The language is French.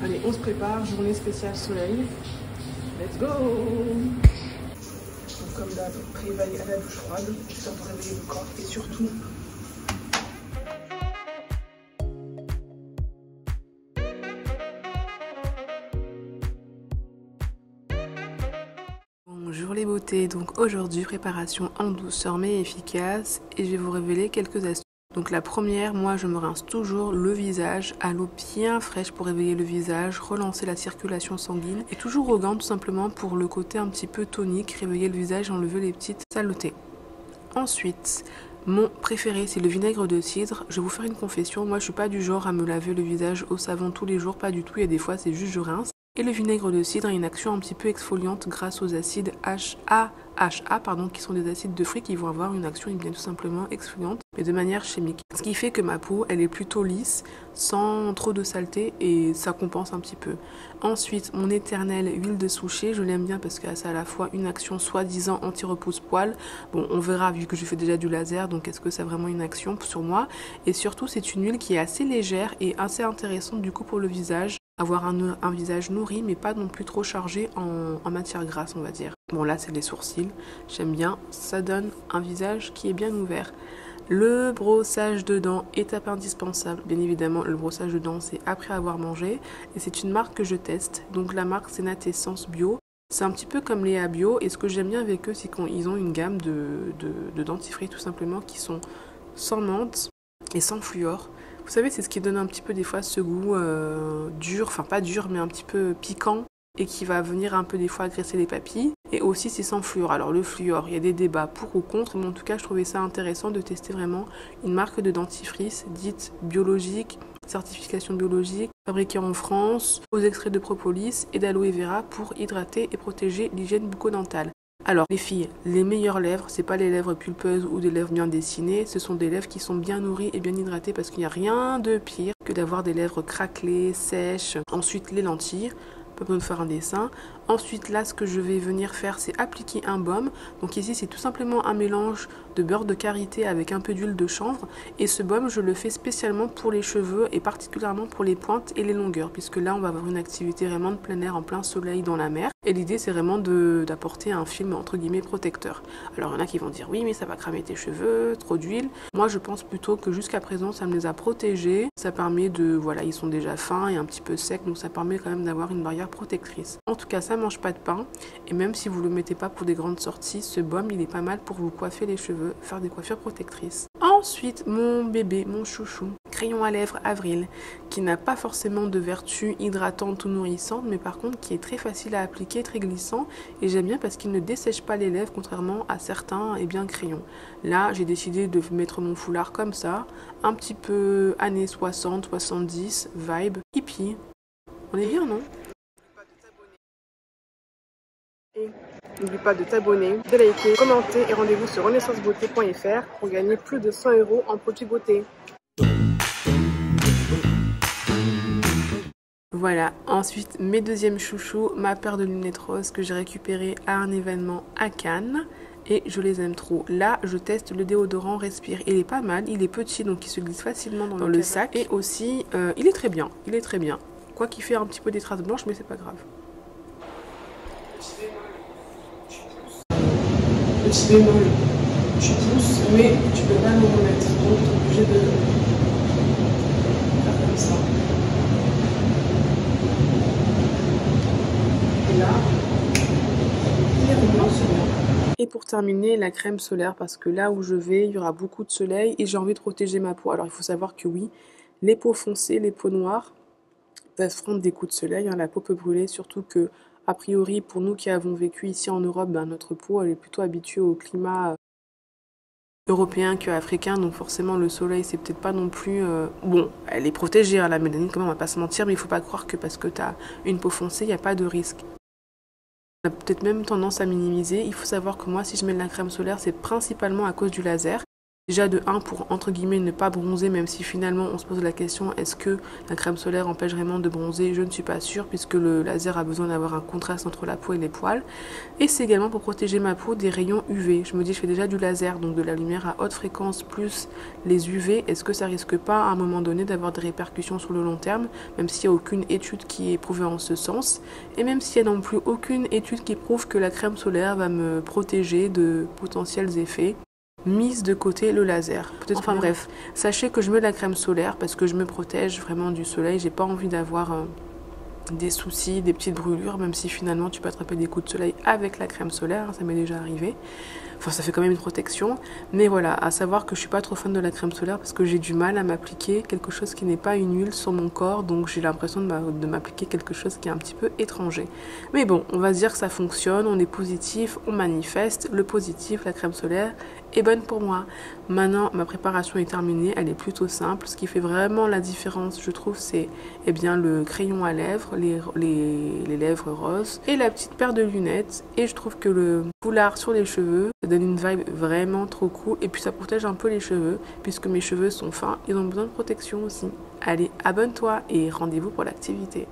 Allez, on se prépare, journée spéciale soleil. Let's go! Donc, comme d'hab, réveil à la douche froide, histoire de réveiller le corps et surtout... Bonjour les beautés, donc aujourd'hui préparation en douceur mais efficace et je vais vous révéler quelques astuces. Donc la première, moi je me rince toujours le visage à l'eau bien fraîche pour réveiller le visage, relancer la circulation sanguine et toujours au gant tout simplement pour le côté un petit peu tonique, réveiller le visage, enlever les petites saletés. Ensuite, mon préféré c'est le vinaigre de cidre. Je vais vous faire une confession, moi je suis pas du genre à me laver le visage au savon tous les jours, pas du tout, il y a des fois c'est juste je rince. Et le vinaigre de cidre a une action un petit peu exfoliante grâce aux acides HA, qui sont des acides de fruits qui vont avoir une action bien tout simplement exfoliante, mais de manière chimique. Ce qui fait que ma peau, elle est plutôt lisse, sans trop de saleté et ça compense un petit peu. Ensuite, mon éternelle huile de souchet, je l'aime bien parce que c'est à la fois une action soi-disant anti-repousse-poils. Bon, on verra vu que je fais déjà du laser, donc est-ce que ça a vraiment une action sur moi? Et surtout, c'est une huile qui est assez légère et assez intéressante du coup pour le visage. Avoir un visage nourri mais pas non plus trop chargé en matière grasse on va dire. Bon là c'est les sourcils, j'aime bien, ça donne un visage qui est bien ouvert. Le brossage de dents, étape indispensable, bien évidemment le brossage de dents c'est après avoir mangé et c'est une marque que je teste, donc la marque c'est Natessence Bio. C'est un petit peu comme les Abio et ce que j'aime bien avec eux c'est qu'ils ont une gamme de dentifrice tout simplement qui sont sans menthe et sans fluor. Vous savez, c'est ce qui donne un petit peu des fois ce goût dur, enfin pas dur, mais un petit peu piquant et qui va venir un peu des fois agresser les papilles. Et aussi c'est sans fluor. Alors le fluor, il y a des débats pour ou contre, mais en tout cas je trouvais ça intéressant de tester vraiment une marque de dentifrice dite biologique, certification biologique, fabriquée en France, aux extraits de propolis et d'aloe vera pour hydrater et protéger l'hygiène bucco-dentale. Alors les filles, les meilleures lèvres, c'est pas les lèvres pulpeuses ou des lèvres bien dessinées, ce sont des lèvres qui sont bien nourries et bien hydratées parce qu'il n'y a rien de pire que d'avoir des lèvres craquelées, sèches. Ensuite les lentilles, pas besoin de faire un dessin. Ensuite là ce que je vais venir faire c'est appliquer un baume. Donc ici c'est tout simplement un mélange de beurre de karité avec un peu d'huile de chanvre et ce baume je le fais spécialement pour les cheveux et particulièrement pour les pointes et les longueurs puisque là on va avoir une activité vraiment de plein air en plein soleil dans la mer et l'idée c'est vraiment d'apporter un film entre guillemets protecteur. Alors il y en a qui vont dire oui mais ça va cramer tes cheveux, trop d'huile. Moi je pense plutôt que jusqu'à présent ça me les a protégés, ça permet de, voilà ils sont déjà fins et un petit peu secs donc ça permet quand même d'avoir une barrière protectrice. En tout cas ça mange pas de pain et même si vous le mettez pas pour des grandes sorties, ce baume il est pas mal pour vous coiffer les cheveux, faire des coiffures protectrices. Ensuite mon bébé, mon chouchou, crayon à lèvres Avril qui n'a pas forcément de vertu hydratante ou nourrissante mais par contre qui est très facile à appliquer, très glissant et j'aime bien parce qu'il ne dessèche pas les lèvres contrairement à certains crayons. Là j'ai décidé de mettre mon foulard comme ça, un petit peu années 60, 70, vibe, hippie. On est bien non? Et n'oublie pas de t'abonner, de liker, commenter et rendez-vous sur renaissancebeauté.fr pour gagner plus de 100 € en produits beauté. Voilà, ensuite mes deuxièmes chouchous, ma paire de lunettes roses que j'ai récupérées à un événement à Cannes. Et je les aime trop. Là, je teste le déodorant Respire. Il est pas mal, il est petit donc il se glisse facilement dans le sac. Et aussi, il est très bien, Quoi qu'il fait un petit peu des traces blanches, mais c'est pas grave. Petit bémol, tu pousses, mais tu peux pas le remettre. Donc, tu es obligé de faire comme ça. Et là, il remonte bien. Et pour terminer, la crème solaire, parce que là où je vais, il y aura beaucoup de soleil et j'ai envie de protéger ma peau. Alors, il faut savoir que oui, les peaux foncées, les peaux noires peuvent prendre des coups de soleil. La peau peut brûler, surtout que a priori, pour nous qui avons vécu ici en Europe, notre peau elle est plutôt habituée au climat européen qu'africain, donc forcément le soleil c'est peut-être pas non plus... Bon, elle est protégée, la mélanine quand même, on va pas se mentir, mais il faut pas croire que parce que tu as une peau foncée, il n'y a pas de risque. On a peut-être même tendance à minimiser. Il faut savoir que moi, si je mets de la crème solaire, c'est principalement à cause du laser. Déjà de 1 pour entre guillemets ne pas bronzer, même si finalement on se pose la question est-ce que la crème solaire empêche vraiment de bronzer? Je ne suis pas sûre puisque le laser a besoin d'avoir un contraste entre la peau et les poils. Et c'est également pour protéger ma peau des rayons UV. Je me dis je fais déjà du laser, donc de la lumière à haute fréquence plus les UV. Est-ce que ça risque pas à un moment donné d'avoir des répercussions sur le long terme, même s'il n'y a aucune étude qui est prouvée en ce sens, et même s'il n'y a non plus aucune étude qui prouve que la crème solaire va me protéger de potentiels effets. Mise de côté le laser. Peut-être, enfin bref, sachez que je mets la crème solaire parce que je me protège vraiment du soleil. J'ai pas envie d'avoir des soucis, des petites brûlures, même si finalement tu peux attraper des coups de soleil avec la crème solaire, ça m'est déjà arrivé. Enfin, ça fait quand même une protection. Mais voilà, à savoir que je suis pas trop fan de la crème solaire parce que j'ai du mal à m'appliquer quelque chose qui n'est pas une huile sur mon corps. Donc j'ai l'impression de m'appliquer quelque chose qui est un petit peu étranger. Mais bon, on va se dire que ça fonctionne, on est positif, on manifeste. Le positif, la crème solaire est bonne pour moi. Maintenant, ma préparation est terminée, elle est plutôt simple. Ce qui fait vraiment la différence, je trouve, c'est bien le crayon à lèvres, les lèvres roses et la petite paire de lunettes. Et je trouve que le foulard sur les cheveux, ça donne une vibe vraiment trop cool. Et puis ça protège un peu les cheveux, puisque mes cheveux sont fins, ils ont besoin de protection aussi. Allez, abonne-toi et rendez-vous pour l'activité.